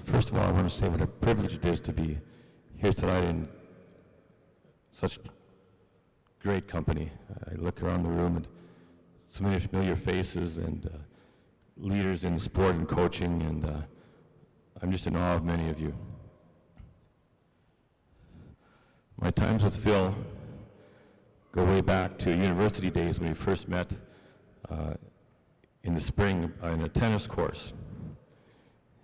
First of all, I want to say what a privilege it is to be here tonight in such great company. I look around the room and so many familiar faces and leaders in sport and coaching, and I'm just in awe of many of you. My times with Phil go way back to university days when we first met in the spring in a tennis course.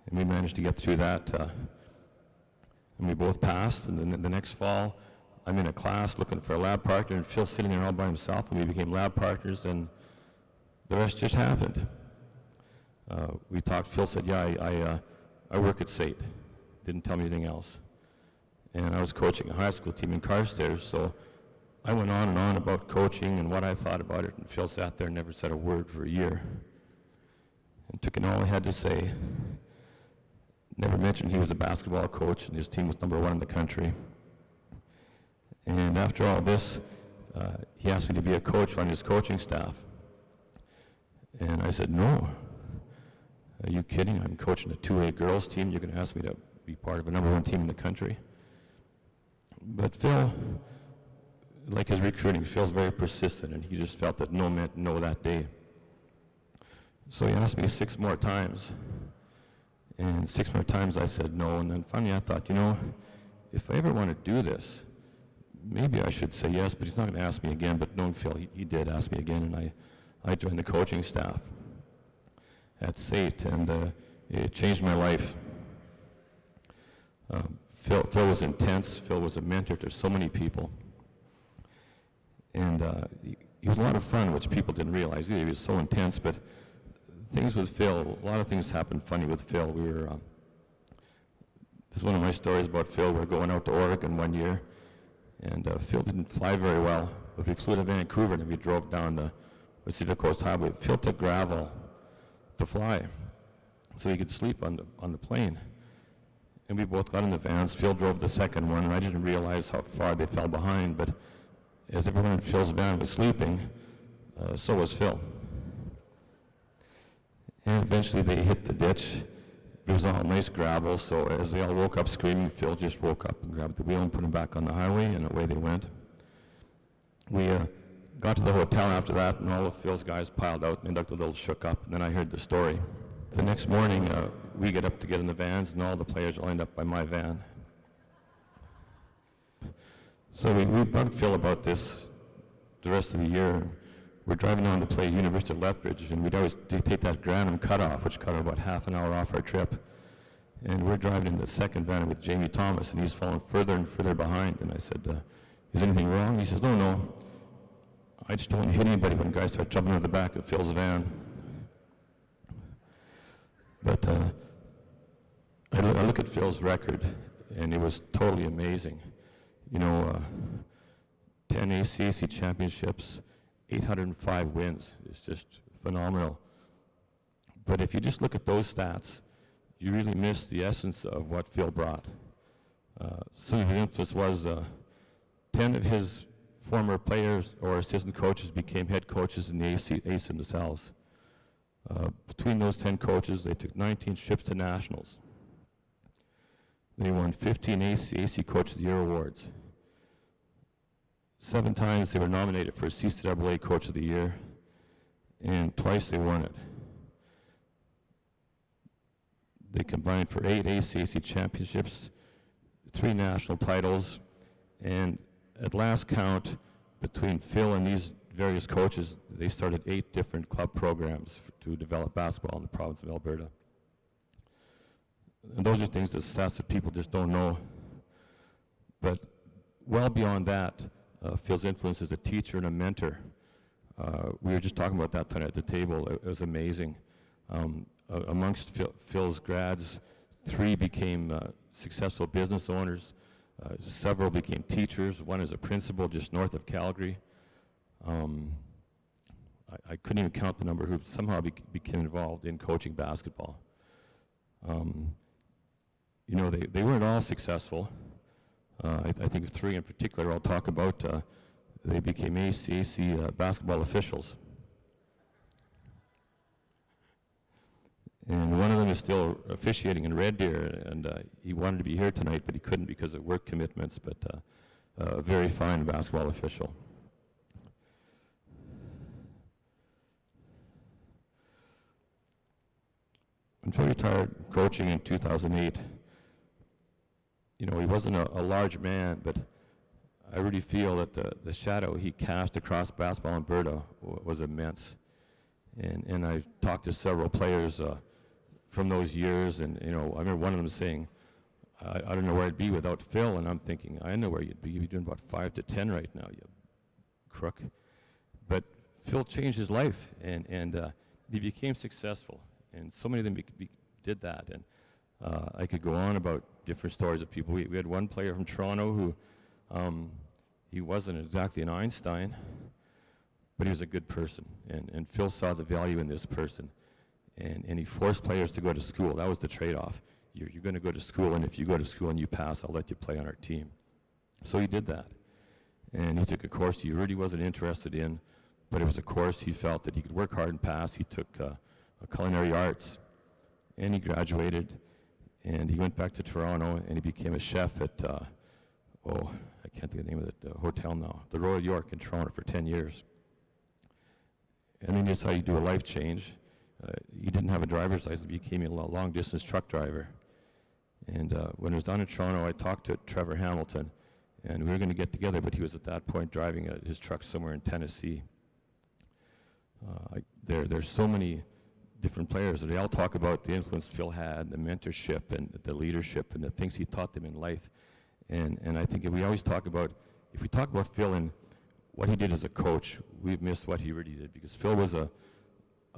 And we managed to get through that, and we both passed. And then the next fall, I'm in a class looking for a lab partner, and Phil's sitting there all by himself, and we became lab partners, and the rest just happened. We talked, Phil said, yeah, I work at SAIT. Didn't tell me anything else. And I was coaching a high school team in Carstairs, so I went on and on about coaching and what I thought about it, and Phil sat there and never said a word for a year. And took in all he had to say. Never mentioned he was a basketball coach and his team was #1 in the country. And after all this, he asked me to be a coach on his coaching staff. And I said, no. Are you kidding? I'm coaching a 2A girls team. You're going to ask me to be part of a #1 team in the country? But Phil, like his recruiting, Phil's very persistent, and he just felt that no meant no that day. So he asked me 6 more times. And 6 more times I said no, and then finally I thought, you know, if I ever want to do this, maybe I should say yes, but he's not going to ask me again. But knowing Phil, he did ask me again, and I joined the coaching staff at SAIT, and it changed my life. Phil was intense. Phil was a mentor to so many people. And he was a lot of fun, which people didn't realize either. He was so intense, but things with Phil, a lot of things happened funny with Phil. This is one of my stories about Phil. We were going out to Oregon one year, and Phil didn't fly very well, but we flew to Vancouver and we drove down the Pacific Coast Highway. Phil took gravel to fly so he could sleep on the plane. And we both got in the vans. Phil drove the second one, and I didn't realize how far they fell behind, but as everyone in Phil's van was sleeping, so was Phil. And eventually they hit the ditch. It was all nice gravel, so as they all woke up screaming, Phil just woke up and grabbed the wheel and put him back on the highway, and away they went. We got to the hotel after that, and all of Phil's guys piled out, and they looked a little shook up, and then I heard the story. The next morning, we get up to get in the vans, and all the players lined up by my van. So we bugged Phil about this the rest of the year. We're driving down to play University of Lethbridge, and we'd always take that Grantham cutoff, which cut about half an hour off our trip. And we're driving in the second van with Jamie Thomas, and he's falling further and further behind. And I said, is anything wrong? He says, no. I just don't want to hit anybody when guys start jumping into the back of Phil's van. But I look at Phil's record, and it was totally amazing. You know, 10 ACAC championships, 805 wins. It's just phenomenal. But if you just look at those stats, you really miss the essence of what Phil brought. Some of his influence was 10 of his former players or assistant coaches became head coaches in the ACE themselves. Between those 10 coaches, they took 19 trips to nationals. They won 15 ACAC Coach of the Year awards. 7 times they were nominated for CCAA Coach of the Year, and twice they won it. They combined for 8 ACAC championships, 3 national titles, and at last count, between Phil and these various coaches, they started 8 different club programs to develop basketball in the province of Alberta. And those are things, the stats that people just don't know. But well beyond that, Phil's influence as a teacher and a mentor. We were just talking about that tonight at the table. It was amazing. Amongst Phil's grads, 3 became successful business owners. Several became teachers. One is a principal just north of Calgary. I couldn't even count the number who somehow became involved in coaching basketball. You know, they weren't all successful. I think 3 in particular I'll talk about. They became ACAC basketball officials. And one of them is still officiating in Red Deer, and he wanted to be here tonight, but he couldn't because of work commitments, but a very fine basketball official. When Phil retired coaching in 2008, you know, he wasn't a large man, but I really feel that the shadow he cast across basketball Alberta was immense. And I've talked to several players from those years, and you know, I remember one of them saying, I don't know where I'd be without Phil, and I'm thinking, I know where you'd be. You'd be doing about 5 to 10 right now, you crook. But Phil changed his life, and he became successful, and so many of them did that. And I could go on about different stories of people. We had one player from Toronto who, he wasn't exactly an Einstein, but he was a good person, and Phil saw the value in this person, and he forced players to go to school. That was the trade-off. You're going to go to school, and if you go to school and you pass, I'll let you play on our team. So he did that, and he took a course he really wasn't interested in, but it was a course he felt that he could work hard and pass. He took a culinary arts, and he graduated, and he went back to Toronto, and he became a chef at, I can't think of the name of the hotel now, the Royal York in Toronto for 10 years. And then he decided to do a life change. He didn't have a driver's license, he became a long-distance truck driver. And when I was down in Toronto, I talked to Trevor Hamilton, and we were going to get together, but he was at that point driving his truck somewhere in Tennessee. There's so many different players, and they all talk about the influence Phil had, the mentorship, and the leadership, and the things he taught them in life. And I think if we talk about Phil and what he did as a coach, we've missed what he really did, because Phil was a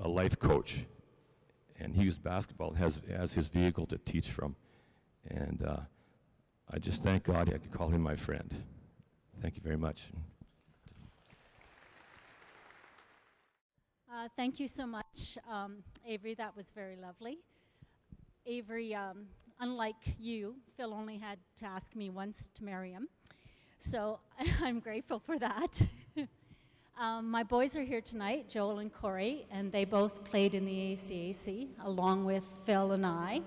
life coach, and he used basketball as his vehicle to teach from. And I just thank God I could call him my friend. Thank you very much. Thank you so much, Avery. That was very lovely. Avery, unlike you, Phil only had to ask me once to marry him. So I'm grateful for that. My boys are here tonight, Joel and Corey, and they both played in the ACAC along with Phil and I.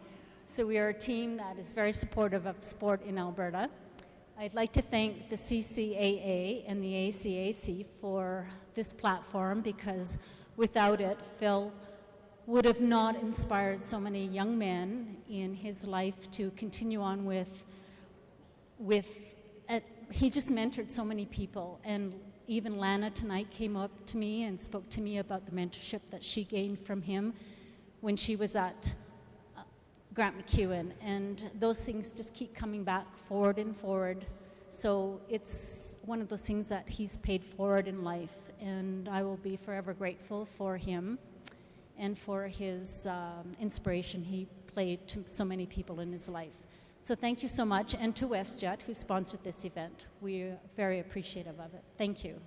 So we are a team that is very supportive of sport in Alberta. I'd like to thank the CCAA and the ACAC for this platform, because without it, Phil would have not inspired so many young men in his life to continue on with he just mentored so many people. And even Lana tonight came up to me and spoke to me about the mentorship that she gained from him when she was at Grant McEwen. And those things just keep coming back forward and forward. So it's one of those things that he's paid forward in life. And I will be forever grateful for him and for his inspiration he played to so many people in his life. So thank you so much, and to WestJet, who sponsored this event. We are very appreciative of it. Thank you.